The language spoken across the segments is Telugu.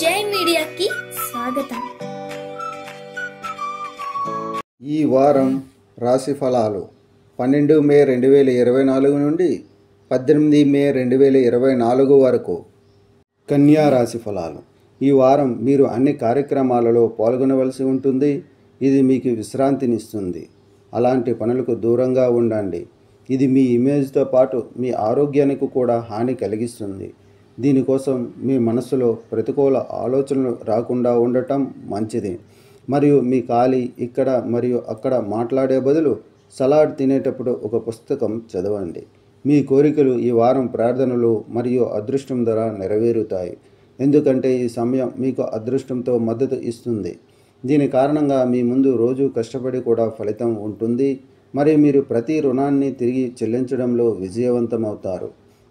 జై మీడియాకి స్వాగతం. ఈ వారం రాశి ఫలాలు 12 మే 2024 నుండి 18 మే 2024 వరకు. కన్యా రాశి ఫలాలు. ఈ వారం మీరు అన్ని కార్యక్రమాలలో పాల్గొనవలసి ఉంటుంది. ఇది మీకు విశ్రాంతినిస్తుంది. అలాంటి పనులకు దూరంగా ఉండండి. ఇది మీ ఇమేజ్తో పాటు మీ ఆరోగ్యానికి కూడా హాని కలిగిస్తుంది. దీనికోసం మీ మనసులో ప్రతికూల ఆలోచనలు రాకుండా ఉండటం మంచిది. మరియు మీ ఖాళీ ఇక్కడ మరియు అక్కడ మాట్లాడే బదులు సలాడ్ తినేటప్పుడు ఒక పుస్తకం చదవండి. మీ కోరికలు ఈ వారం ప్రార్థనలు మరియు అదృష్టం ద్వారా నెరవేరుతాయి. ఎందుకంటే ఈ సమయం మీకు అదృష్టంతో మద్దతు ఇస్తుంది. దీని కారణంగా మీ ముందు రోజు కష్టపడి కూడా ఫలితం ఉంటుంది. మరియు మీరు ప్రతి రుణాన్ని తిరిగి చెల్లించడంలో విజయవంతమవుతారు.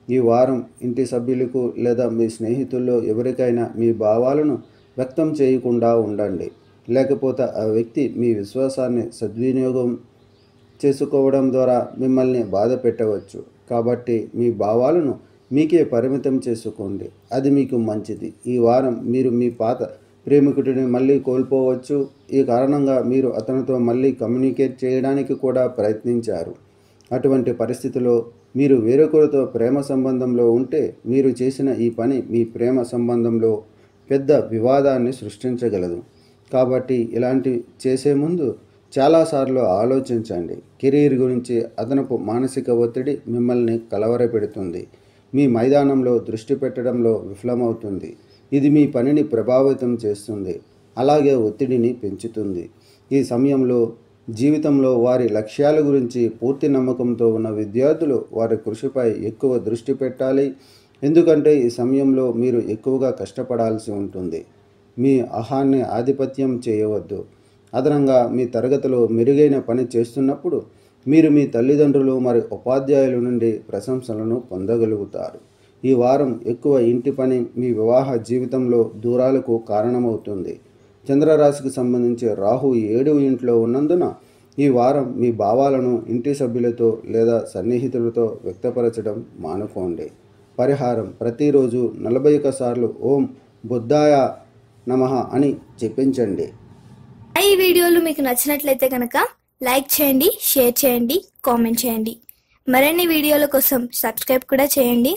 ఈ వారం ఇంటి సభ్యులకు లేదా మీ స్నేహితుల్లో ఎవరికైనా మీ భావాలను వ్యక్తం చేయకుండా ఉండండి. లేకపోతే ఆ వ్యక్తి మీ విశ్వాసాన్ని సద్వినియోగం చేసుకోవడం ద్వారా మిమ్మల్ని బాధ పెట్టవచ్చు. కాబట్టి మీ భావాలను మీకే పరిమితం చేసుకోండి. అది మీకు మంచిది. ఈ వారం మీరు మీ పాత ప్రేమికుడిని మళ్ళీ కోల్పోవచ్చు. ఈ కారణంగా మీరు అతనితో మళ్ళీ కమ్యూనికేట్ చేయడానికి కూడా ప్రయత్నించారు. అటువంటి పరిస్థితిలో మీరు వేరొకరితో ప్రేమ సంబంధంలో ఉంటే మీరు చేసిన ఈ పని మీ ప్రేమ సంబంధంలో పెద్ద వివాదాన్ని సృష్టించగలదు. కాబట్టి ఇలాంటి చేసే ముందు చాలాసార్లు ఆలోచించండి. కెరీర్ గురించి అదనపు మానసిక ఒత్తిడి మిమ్మల్ని కలవరపెడుతుంది. మీ మైదానంలో దృష్టి పెట్టడంలో విఫలమవుతుంది. ఇది మీ పనిని ప్రభావితం చేస్తుంది, అలాగే ఒత్తిడిని పెంచుతుంది. ఈ సమయంలో జీవితంలో వారి లక్ష్యాల గురించి పూర్తి నమ్మకంతో ఉన్న విద్యార్థులు వారి కృషిపై ఎక్కువ దృష్టి పెట్టాలి. ఎందుకంటే ఈ సమయంలో మీరు ఎక్కువగా కష్టపడాల్సి ఉంటుంది. మీ అహాన్ని ఆధిపత్యం చేయవద్దు. అదనంగా మీ తరగతిలో మెరుగైన పని చేస్తున్నప్పుడు మీరు మీ తల్లిదండ్రులు మరియు ఉపాధ్యాయుల నుండి ప్రశంసలను పొందగలుగుతారు. ఈ వారం ఎక్కువ ఇంటి పని మీ వివాహ జీవితంలో దూరాలకు కారణమవుతుంది. చంద్రరాశికి సంబంధించి రాహు 7వ ఇంట్లో ఉన్నందున ఈ వారం మీ భావాలను ఇంటి సభ్యులతో లేదా సన్నిహితులతో వ్యక్తపరచడం మానుకోండి. పరిహారం: ప్రతిరోజు 41 సార్లు ఓం బుద్ధాయ నమః అని జపించండి. ఈ వీడియోలు మీకు నచ్చినట్లయితే కనుక లైక్ చేయండి, షేర్ చేయండి, కామెంట్ చేయండి. మరిన్ని వీడియోల కోసం సబ్స్క్రైబ్ కూడా చేయండి.